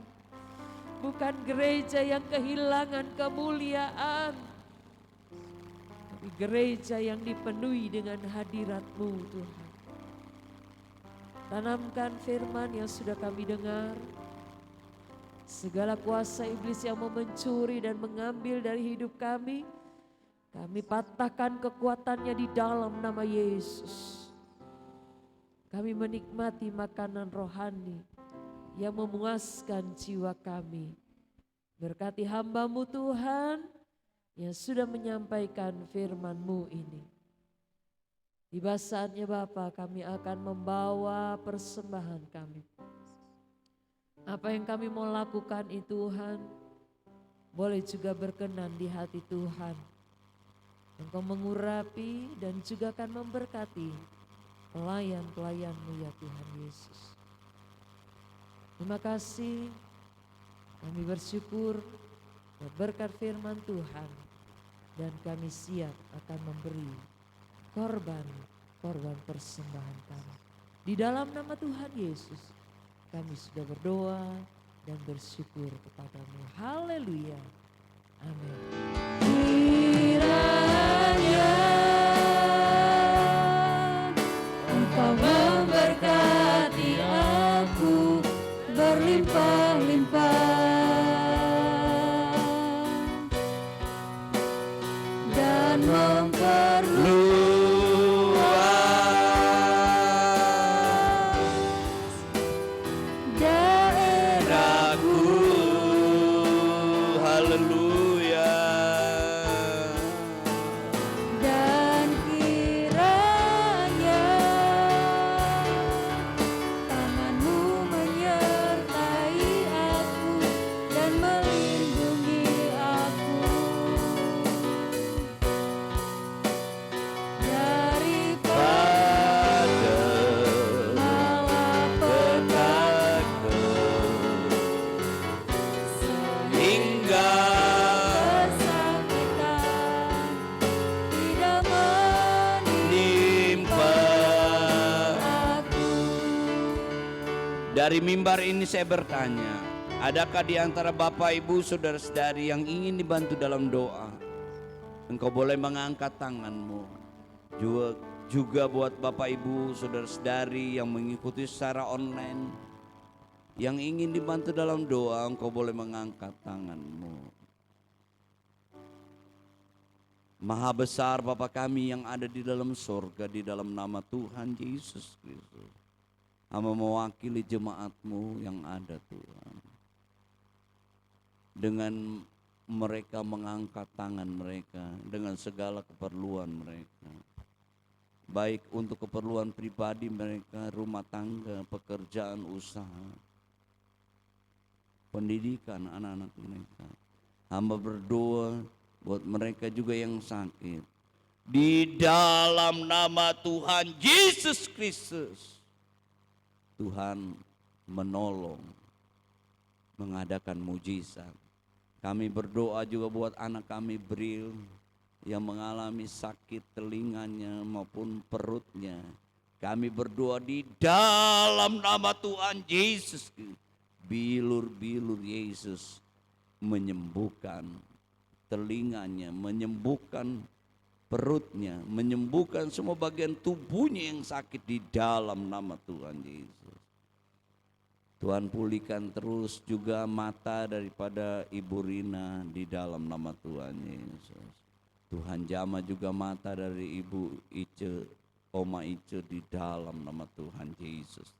Bukan gereja yang kehilangan kemuliaan. Tapi gereja yang dipenuhi dengan hadirat-Mu Tuhan. Tanamkan firman yang sudah kami dengar. Segala kuasa iblis yang mau mencuri dan mengambil dari hidup kami. Kami patahkan kekuatannya di dalam nama Yesus. Kami menikmati makanan rohani yang memuaskan jiwa kami. Berkati hamba-Mu Tuhan yang sudah menyampaikan firman-Mu ini. Tiba saatnya Bapa kami akan membawa persembahan kami. Apa yang kami mau lakukan itu Tuhan, boleh juga berkenan di hati Tuhan. Engkau mengurapi dan juga akan memberkati pelayan-pelayan-Mu ya Tuhan Yesus. Terima kasih, kami bersyukur buat berkat firman Tuhan. Dan kami siap akan memberi korban persembahan kami. Di dalam nama Tuhan Yesus, kami sudah berdoa dan bersyukur kepadamu. Haleluya. Amin. Kiranya Engkau memberkati aku berlimpah-limpah dan memperluas daerahku. Haleluya. Dan kiranya tangan-Mu menyertai aku dan melindungi aku daripada malapetaka Hingga kesakitan tidak nimpa. aku. Dari mimbar ini saya bertanya, adakah di antara Bapak Ibu saudara-saudari yang ingin dibantu dalam doa? Engkau boleh mengangkat tanganmu. Juga buat Bapak Ibu saudara-saudari yang mengikuti secara online, yang ingin dibantu dalam doa, engkau boleh mengangkat tanganmu. Maha besar Bapa kami yang ada di dalam sorga, di dalam nama Tuhan Yesus Kristus. Hamba mewakili jemaat-Mu yang ada Tuhan. Dengan mereka mengangkat tangan mereka, dengan segala keperluan mereka. Baik untuk keperluan pribadi mereka, rumah tangga, pekerjaan, usaha, pendidikan anak-anak mereka. Hamba berdoa buat mereka juga yang sakit. Di dalam nama Tuhan Yesus Kristus, Tuhan menolong, mengadakan mujizat. Kami berdoa juga buat anak kami Bril yang mengalami sakit telinganya maupun perutnya. Kami berdoa di dalam nama Tuhan Yesus, bilur-bilur Yesus menyembuhkan telinganya, menyembuhkan perutnya, menyembuhkan semua bagian tubuhnya yang sakit di dalam nama Tuhan Yesus. Tuhan pulihkan terus juga mata daripada Ibu Rina di dalam nama Tuhan Yesus. Tuhan jamah juga mata dari Ibu Ice, Oma Ice di dalam nama Tuhan Yesus.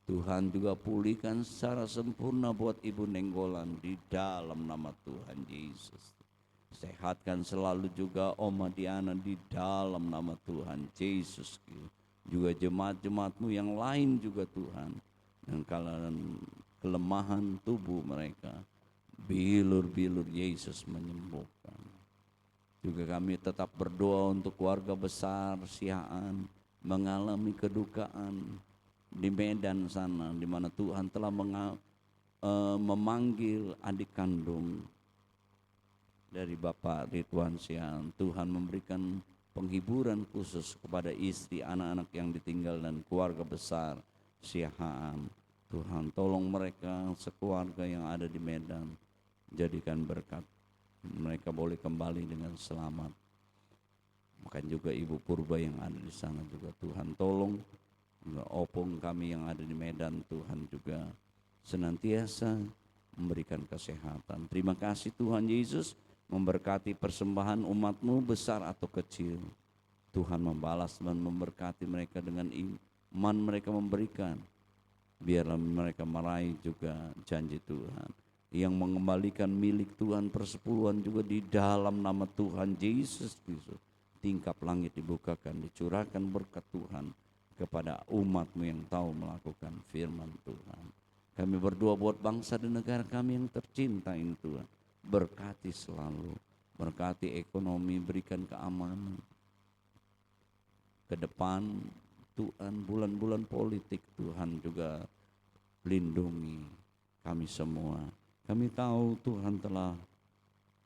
Tuhan juga pulihkan secara sempurna buat Ibu Nenggolan di dalam nama Tuhan Yesus. Sehatkan selalu juga Oma Diana di dalam nama Tuhan Yesus. Juga jemaat-jemaat-Mu yang lain juga Tuhan. Dan kelemahan tubuh mereka, bilur-bilur Yesus menyembuhkan. Juga kami tetap berdoa untuk keluarga besar Sihaan mengalami kedukaan di Medan sana, di mana Tuhan telah memanggil adik kandung dari Bapak Ridwan Sihaan. Tuhan memberikan penghiburan khusus kepada istri, anak-anak yang ditinggal dan keluarga besar Sihaan. Tuhan tolong mereka sekeluarga yang ada di Medan, jadikan berkat. Mereka boleh kembali dengan selamat. Bahkan juga Ibu Purba yang ada di sana juga Tuhan tolong. Opung kami yang ada di Medan, Tuhan juga senantiasa memberikan kesehatan. Terima kasih Tuhan Yesus, memberkati persembahan umat-Mu besar atau kecil. Tuhan membalas dan memberkati mereka dengan iman mereka memberikan. Biarlah mereka meraih juga janji Tuhan yang mengembalikan milik Tuhan persepuluhan juga di dalam nama Tuhan Yesus Kristus. Tingkap langit dibukakan, dicurahkan berkat Tuhan kepada umat-Mu yang tahu melakukan firman Tuhan. Kami berdoa buat bangsa dan negara kami yang tercinta ini Tuhan. Berkati selalu, berkati ekonomi, berikan keamanan. Ke depan Tuhan, bulan-bulan politik Tuhan juga lindungi kami semua. Kami tahu Tuhan telah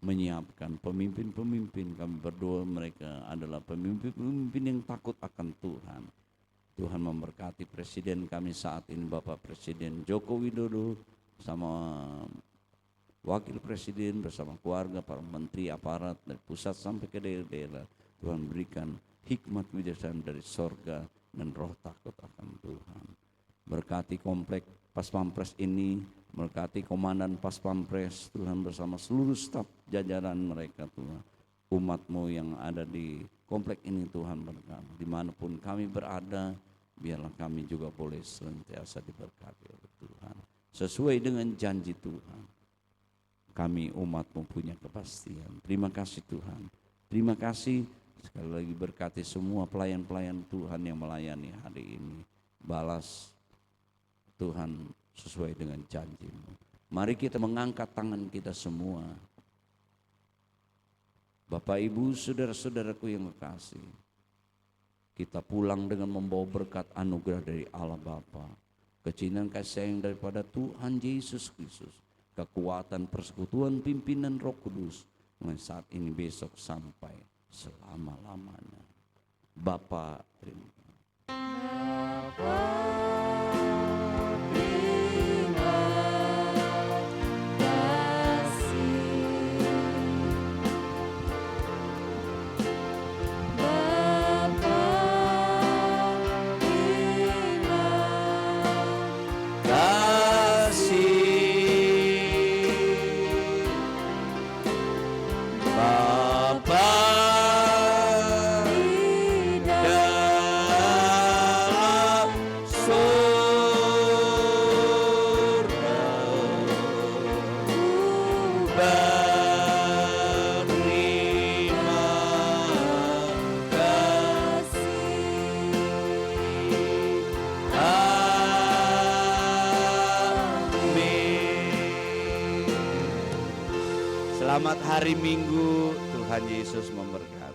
menyiapkan pemimpin-pemimpin. Kami berdoa mereka adalah pemimpin-pemimpin yang takut akan Tuhan. Tuhan memberkati presiden kami saat ini, Bapak Presiden Joko Widodo sama wakil presiden bersama keluarga, para menteri, aparat dari pusat sampai ke daerah-daerah. Tuhan berikan hikmat kebijaksanaan dari sorga dan roh takut akan Tuhan. Berkati komplek Pas Pampres ini, berkati komandan Pas Pampres Tuhan bersama seluruh staf jajaran mereka Tuhan. Umat-Mu yang ada di komplek ini Tuhan berkati. Dimanapun kami berada, biarlah kami juga boleh senantiasa diberkati oleh Tuhan. Sesuai dengan janji Tuhan, kami umat-Mu punya kepastian. Terima kasih Tuhan. Terima kasih sekali lagi, berkati semua pelayan-pelayan Tuhan yang melayani hari ini. Balas Tuhan sesuai dengan janji-Mu. Mari kita mengangkat tangan kita semua. Bapak, Ibu, saudara-saudaraku yang kekasih, kita pulang dengan membawa berkat anugerah dari Allah Bapa, kecintaan kasih sayang daripada Tuhan Yesus Kristus, kekuatan persekutuan pimpinan Roh Kudus, mulai saat ini, besok, sampai selama-lamanya. Bapa, terima Selamat hari Minggu, Tuhan Yesus memberkati.